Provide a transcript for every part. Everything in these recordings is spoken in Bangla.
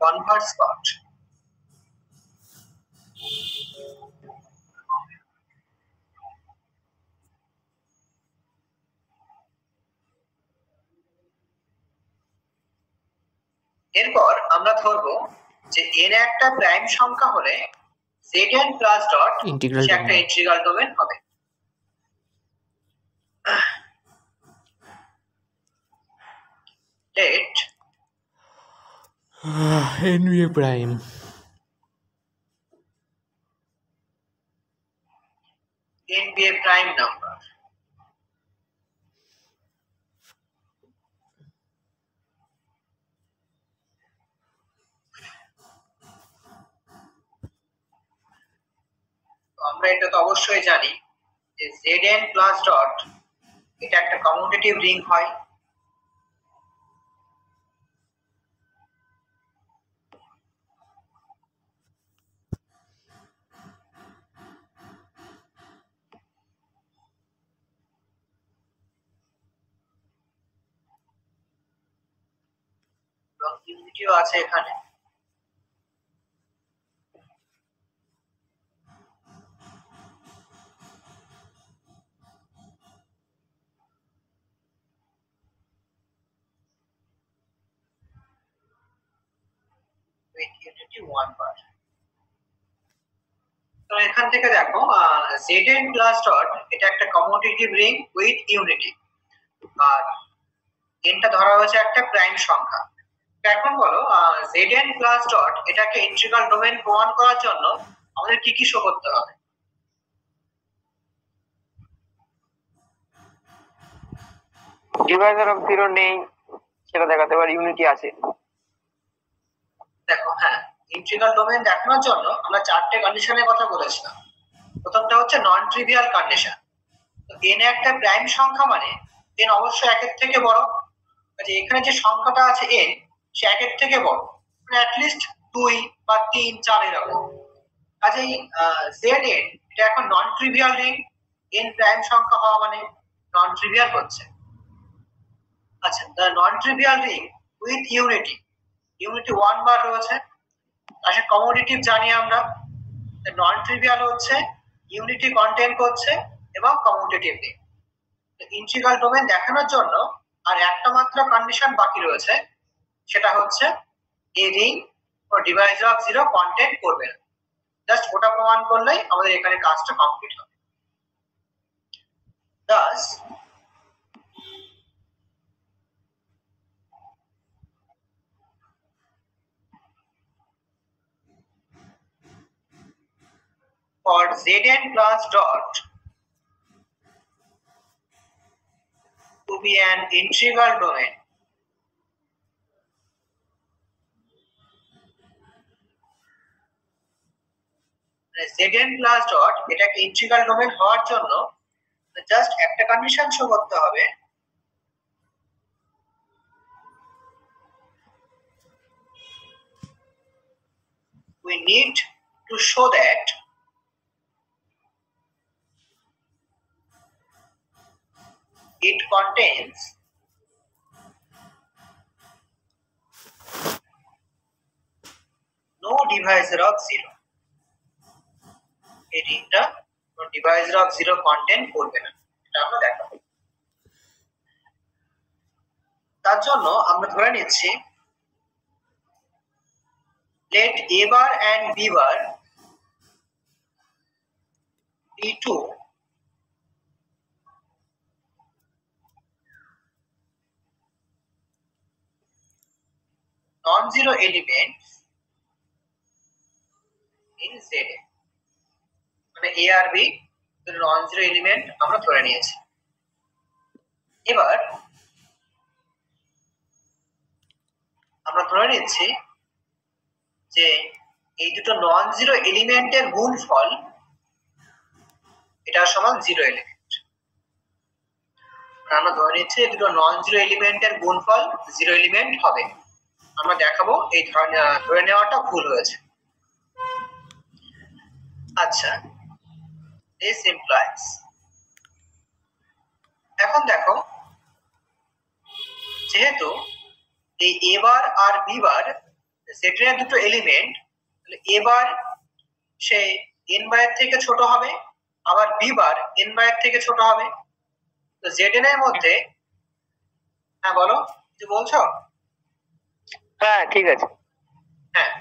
converse part. এরপর আমরা ধরবো যে n একটা প্রাইম সংখ্যা হলে zn প্লাস ডট সে একটা ইন্টিগ্রাল ডোমেন হবে। let n be a prime be a prime number. আমরা এটা তো অবশ্যই জানি যে zn প্লাস ডট এটা একটা কমিউটেটিভ রিং হয়। এবং ইউনিটিও আছে এখানে। ইউনিটি 1 বার। তো এখান থেকে দেখো zn প্লাস ডট এটা একটা কমিউটেটিভ রিং উইথ ইউনিটি, আর nটা ধরা হয়েছে একটা প্রাইম সংখ্যা। এখন বলো zn প্লাস ডট এটাকে ইন্টিগ্রাল ডোমেন প্রমাণ করার জন্য আমাদের কি কি শো করতে হবে? ডিভাইজার অফ জিরো নেই সেটা দেখাতে পারি, ইউনিটি আছে। দেখো হ্যাঁ, ইন্টিগ্রাল ডোমেন দেখানোর জন্য আমরা চারটে কন্ডিশনের কথা বলেছিলাম। প্রথমটা হচ্ছে নন ট্রিভিয়াল কন্ডিশন। তো n একটা প্রাইম সংখ্যা মানে n অবশ্যই একের থেকে বড়। মানে এখানে যে সংখ্যাটা আছে n সে একের থেকে বড়, মানে অ্যাট লিস্ট 2 বা 3 4 এরকম। কাজেই zn এটা এখন non trivial ring, n prime সংখ্যা হওয়া মানে নন ট্রিভিয়াল হচ্ছে। আচ্ছা, the non trivial ring with unity, unity 1 বার রয়েছে। আসলে কমিউটেটিভ জানি আমরা, নন ট্রিভিয়াল হচ্ছে, ইউনিটি কন্টেইন করছে এবং কমিউটেটিভ রিং। ইন্টিগ্রাল ডোমেন দেখানোর জন্য আর একটা মাত্র কন্ডিশন বাকি রয়েছে, সেটা হচ্ছে এ রিং ও ডিভাইজার অফ জিরো কন্টেইন করবে না। জাস্ট ওটা প্রমাণ করলেই আমাদের এখানে কাজটা কমপ্লিট হবে। Thus for zn plus dot to be an integral domain, zn plus dot এটাকে ইন্টিগ্রাল ডোমেন হওয়ার জন্য জাস্ট একটা কন্ডিশন শো করতে হবে, we need to show that it contains no divisor of zero. এই রিংটা no divisor of zero contain করবে না, এটা আমরা দেখাবো। তার জন্য আমরা ধরে নিচ্ছি let a bar and b bar be two non-zero elements in Zn, মানে a আর b দুটো non-zero element আমরা ধরে নিয়েছি। এবার আমরা ধরে নিচ্ছি যে এই দুটো non-zero এলিমেন্টের গুণফল এটা সমান জিরো এলিমেন্ট। আমরা ধরে নিচ্ছি এই দুটো non-zero এলিমেন্টের গুণফল জিরো এলিমেন্ট হবে। আমরা দেখাবো এই ধরে নেওয়াটা ভুল হয়েছে। আচ্ছা, this implies, এখন দেখো যেহেতু এই a বার আর b বার জেডএন এর দুটো এলিমেন্ট, তাহলে এ বার সে এন বারের থেকে ছোট হবে, আবার বি বার এন বারের থেকে ছোট হবে। তো জেডএন এর মধ্যে, হ্যাঁ বলো কিছু বলছো? হ্যাঁ ঠিক আছে। হ্যাঁ,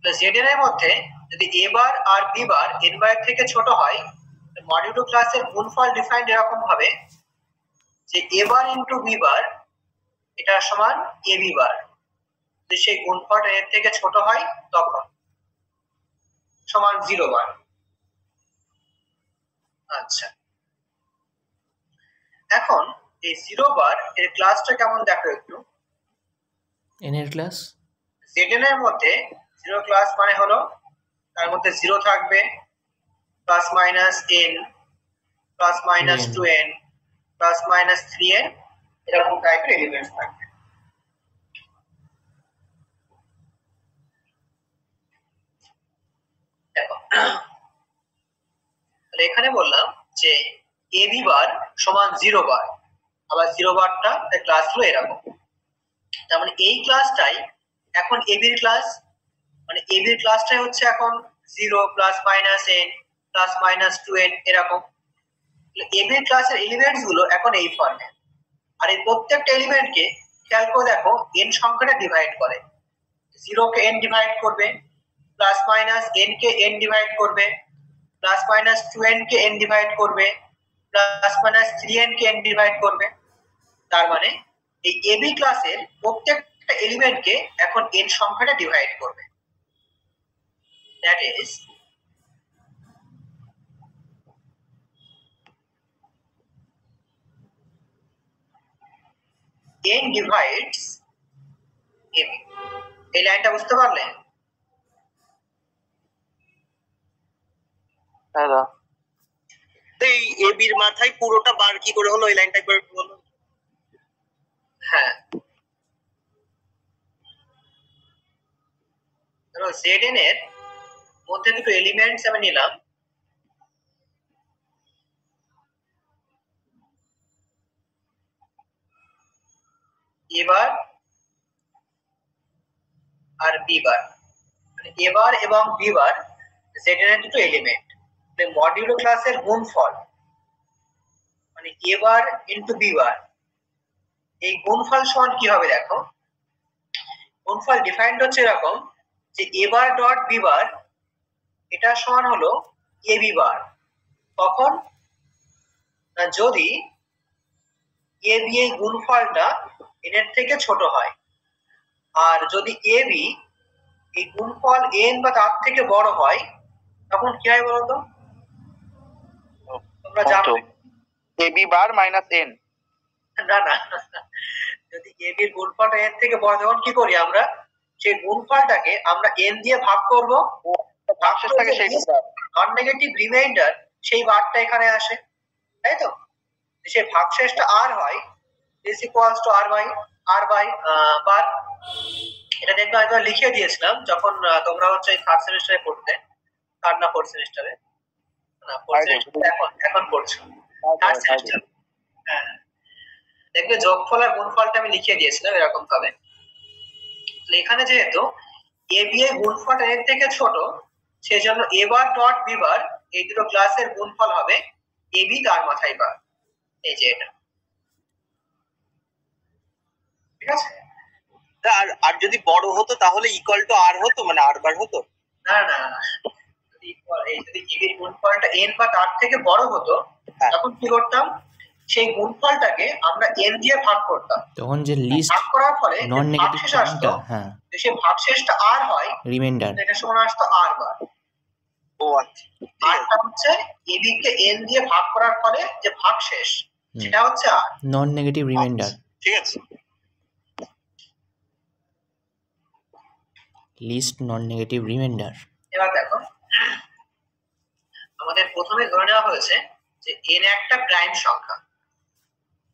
তো জেডএন এর মধ্যে যদি এ বার আর বি বার এন বারের থেকে ছোট হয়, মডিউলো ক্লাসের গুণফল ডিফাইন্ড এরকম ভাবে যে এ বার ইন্টু বি বার এটা সমান এ বি বার, যদি সেই গুণফলটা এর থেকে ছোট হয় তখন সমান 0 বার। আচ্ছা, এখন এই 0 বার এর ক্লাসটা কেমন দেখো একটু। এন এর ক্লাস জেডএন এর মধ্যে 0 ক্লাস মানে হলো তার মধ্যে 0 থাকবে, plus minus n, plus minus 2n, plus minus 3n, এরকম টাইপের এলিমেন্টস থাকবে। দেখো, তাহলে এখানে বললাম যে এ বি বার সমান 0 বার, আবার 0 বারটা ক্লাস হলো এরকম। তার মানে এই ক্লাসটাই এখন এ বির ক্লাস, মানে এ বির ক্লাসটাই হচ্ছে এখন 0 plus minus n plus minus 2n এরকম। এ বির ক্লাসের এলিমেন্টস গুলো এখন এই ফর্মে, আর এই প্রত্যেকটা এলিমেন্টকে খেয়াল করে দেখো n সংখ্যাটা ডিভাইড করে। 0 কে n ডিভাইড করবে, প্লাস মাইনাস n কে n ডিভাইড করবে, প্লাস মাইনাস 2n কে n ডিভাইড করবে, প্লাস মাইনাস 3n কে n ডিভাইড করবে। তার মানে এই এবি ক্লাসের প্রত্যেকটা এলিমেন্টকে এখন n সংখ্যাটা ডিভাইড করবে। That is n divides ab। এই লাইনটা বুঝতে পারলে? হ্যাঁ দা। তো এই এবির মাথায় পুরোটা বার কি করে হলো, এই লাইনটা একবার একটু বলো। হ্যাঁ, ধরো zn এর মধ্যে দুটো এলিমেন্টস আমি নিলাম, এ বার আর বি বার। মানে এ বার এবং বি বার zn এর দুটো এলিমেন্ট, মানে মডিউলো ক্লাসের গুণফল, মানে এ বার ইনটু বি বার। এই গুণফল সমান কি হবে দেখো, গুণফল ডিফাইন্ড হচ্ছে এরকম যে এ বার ডট বি বার এটা সমান হলো এ বি বার। কখন না, যদি এ বি এই গুণফলটা n এর থেকে ছোট হয়, আর যদি এ বি এই গুণফল n বা তার থেকে বড় হয় তখন কি হয় বলতো? তোমরা জানো এবি বার মাইনাস এন। না না, যদি এ বির গুণফলটা n থেকে বড় তখন কি করি আমরা, সেই গুণফলটাকে আমরা n দিয়ে ভাগ করব, ভাগশেষটাকে সেই নন নেগেটিভ রিমাইন্ডার সেই বারটা এখানে আসে, তাই তো? সেই ভাগশেষটা r হয় is equals to r by বার। এটা দেখবে আমি লিখে দিয়েছিলাম যখন তোমরা হচ্ছে থার্ড সেমিস্টারে পড়তে, থার্ড না ফোর্থ সেমিস্টারে, না ফোর্থ সেমিস্টারে এখন পড়ছো, থার্ড সেমিস্টার। হ্যাঁ, দেখবে যোগফল আর গুণফলটা আমি লিখে দিয়েছিলাম এরকম ভাবে। এখানে যেহেতু এ বি এর গুণফল এর থেকে ছোট, সেজন্য এ বার ডট বি বার এই দুটো ক্লাসের গুণফল হবে এ বি তার মাথায় বার, এই যে এটা। ঠিক আছে? আর আর যদি বড় হতো তাহলে ইকুয়াল টু আর হতো, মানে আর বার হতো। না না না, যদি এই যদি এ বির গুণফলটা n বা তার থেকে বড় হতো তখন কি করতাম, সেই গুণফলটাকে আমরা n দিয়ে ভাগ করতাম, তখন যে লিস্ট ভাগ করার ফলে নন নেগেটিভ ভাগশেষ আসতো, হ্যাঁ সেই ভাগশেষটা r হয়, রিমাইন্ডার এটা সমান আসতো r বার। ও আচ্ছা, আরটা হচ্ছে এবি কে n দিয়ে ভাগ করার ফলে যে ভাগশেষ সেটা হচ্ছে r। নন নেগেটিভ রিমাইন্ডার, ঠিক আছে। Least non negative remainder. এবার দেখো, আমাদের প্রথমে ধরে নেওয়া হয়েছে যে n একটা প্রাইম সংখ্যা।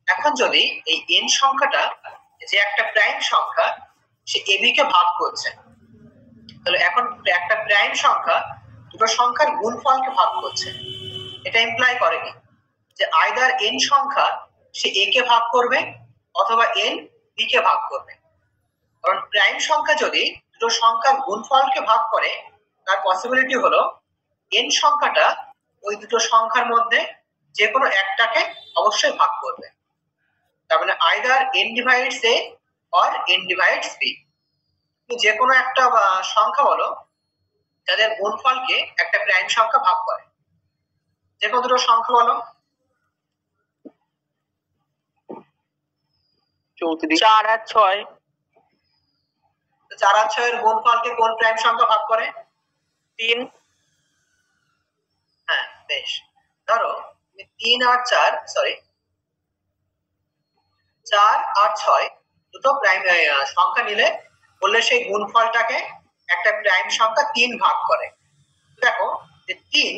এখন যদি এই n সংখ্যাটা যে একটা প্রাইম সংখ্যা, সে ab কে ভাগ করছে, তাহলে এখন একটা প্রাইম সংখ্যা দুটো সংখ্যার গুণফলকে ভাগ করছে। এটা ইমপ্লাই করে কি যে আইদার n সংখ্যা সে a কে ভাগ করবে অথবা n b কে ভাগ করবে। কারণ প্রাইম সংখ্যা যদি দুটো সংখ্যার গুণফলকে ভাগ করে তার পসিবিলিটি হলো n সংখ্যাটা ওই দুটো সংখ্যার মধ্যে যে কোনো একটাকে অবশ্যই ভাগ করবে। তার মানে either n divides a or n divides b। যে কোনো একটা সংখ্যা বলো যাদের গুণফলকে একটা প্রাইম সংখ্যা ভাগ করে। যে কোনো দুটো সংখ্যা বলো। 34 4 আর 6। 4 আর 6 এর গুণফলকে কোন প্রাইম সংখ্যা ভাগ করে? 3। হ্যাঁ বেশ, ধরো 3 আর 4 সরি 4 আর 6 দুটো প্রাইম সংখ্যা নিলে বললে সেই গুণফলটাকে একটা প্রাইম সংখ্যা 3 ভাগ করে। দেখো যে 3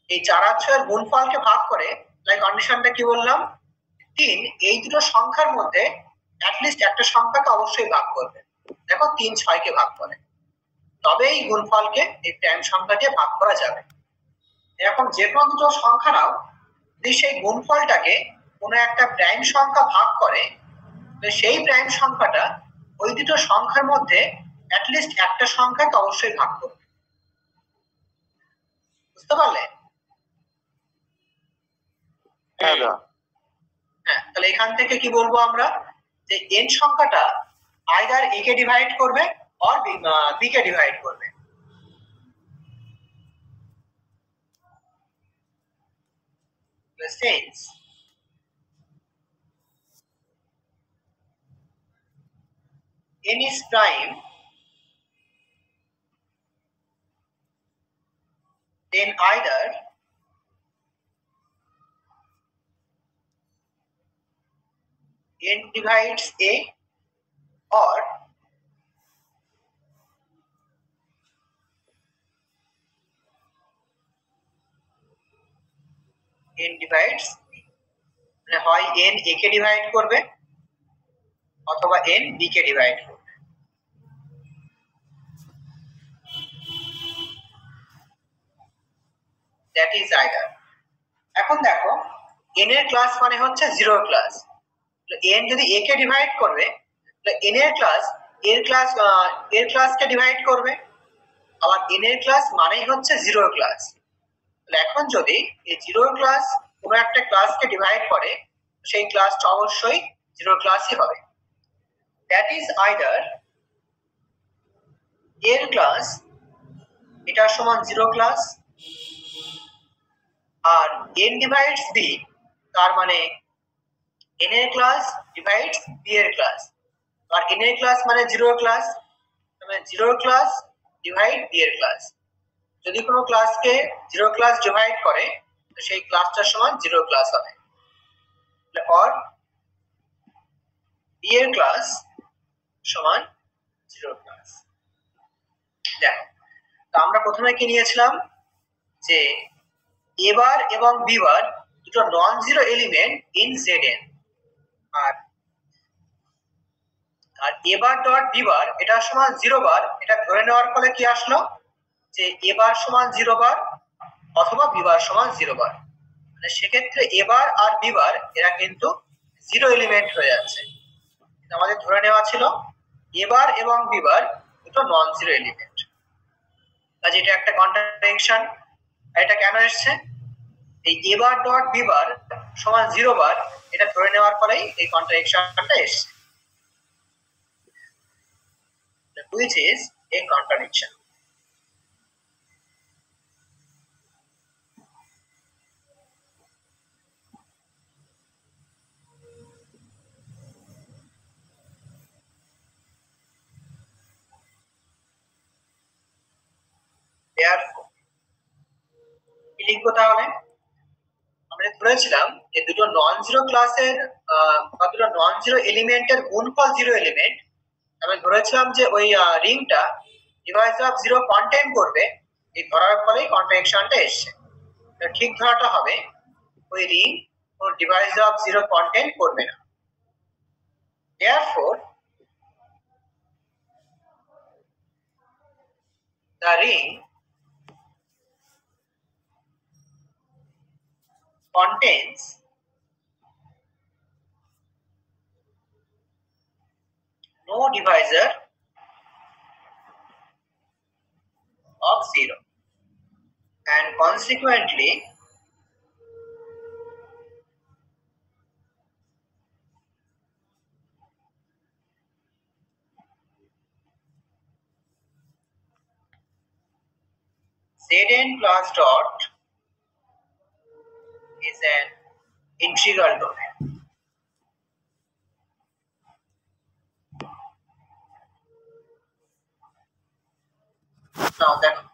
এই 4 আর 6 এর গুণফলকে ভাগ করে, তাই কন্ডিশনটা কি বললাম? 3 এই দুটো সংখ্যার মধ্যে অ্যাটলিস্ট একটা সংখ্যাকে অবশ্যই ভাগ করবে। দেখো 3 6 কে ভাগ করে, তবে এই গুণফলকে এই প্রাইম সংখ্যা দিয়ে ভাগ করা যাবে। এরকম যে কোনো দুটো সংখ্যা নাও, যদি সেই গুণফলটাকে কোনো একটা প্রাইম সংখ্যা ভাগ করে, সেই প্রাইম সংখ্যাটা ওই দুটো সংখ্যার মধ্যে অ্যাটলিস্ট একটা সংখ্যাকে অবশ্যই ভাগ করবে। বুঝতে পারলে? হ্যাঁ, হ্যাঁ, তাহলে এখান থেকে কি বলবো আমরা, যে n সংখ্যাটা আইদার a কে ডিভাইড করবে অর b কে ডিভাইড করবে। Since n is prime, then either n divides a or n divides b। মানে হয় n a কে ডিভাইড করবে অথবা n b কে ডিভাইড করবে। That is either. এখন দেখো n এর ক্লাস মানে হচ্ছে 0 ক্লাস। n যদি a কে ডিভাইড করবে, তাহলে n এর ক্লাস এর ক্লাসকে ডিভাইড করবে। আবার n এর ক্লাস মানেই হচ্ছে 0 ক্লাস। তাহলে এখন যদি এই 0 ক্লাস কোনো একটা ক্লাসকে ডিভাইড করে, সেই ক্লাসটা অবশ্যই 0 ক্লাসই হবে। দ্যাট ইজ আইদার এর ক্লাস এটা সমান 0 ক্লাস, আর n ডিভাইডস b তার মানে n এর ক্লাস ডিভাইডস b এর ক্লাস। আর n এর ক্লাস মানে 0 ক্লাস, মানে 0 ক্লাস ডিভাইড b এর ক্লাস। যদি কোনো ক্লাসকে 0 ক্লাস ডিভাইড করে, তো সেই ক্লাসটার সমান 0 ক্লাস হবে। অর b এর ক্লাস সমান 0 ক্লাস। দেখো, তো আমরা প্রথমে কি নিয়েছিলাম, যে a বার এবং b বার দুটো non zero element in Zn। আর a bar dot b bar এটা সমান 0 বার, এটা ধরে নেওয়ার ফলে কি আসলো, যে a বার সমান 0 বার অথবা b বার সমান 0 বার। মানে সেক্ষেত্রে a বার আর b বার এরা কিন্তু 0 এলিমেন্ট হয়ে যাচ্ছে। আমাদের ধরে নেওয়া ছিল a বার এবং b বার দুটো নন জিরো এলিমেন্ট। কাজে এটা একটা কন্ট্রাডিকশন। এটা কেন এসেছে? এই a বার ডট b বার সমান 0 বার এটা ধরে নেওয়ার ফলেই এই কন্ট্রাডিকশনটা এসেছে, which is a contradiction. Therefore, কি লিখবো তাহলে? আমরা ধরেছিলাম যে দুটো নন জিরো ক্লাসের বা দুটো নন জিরো এলিমেন্টের গুণফল 0 এলিমেন্ট। আমি ধরেছিলাম যে ওই রিংটা ডিভাইস অফ 0 কন্টেইন করবে। এই ধরার ফলেই কন্ট্রাডিকশনটা এসেছে। ঠিক ধরাটা হবে ওই রিং ও ডিভাইস অফ 0 কন্টেইন করবে না। Therefore, the ring contains no divisor of 0, and consequently Zn plus dot is an integral domain. Now দেখো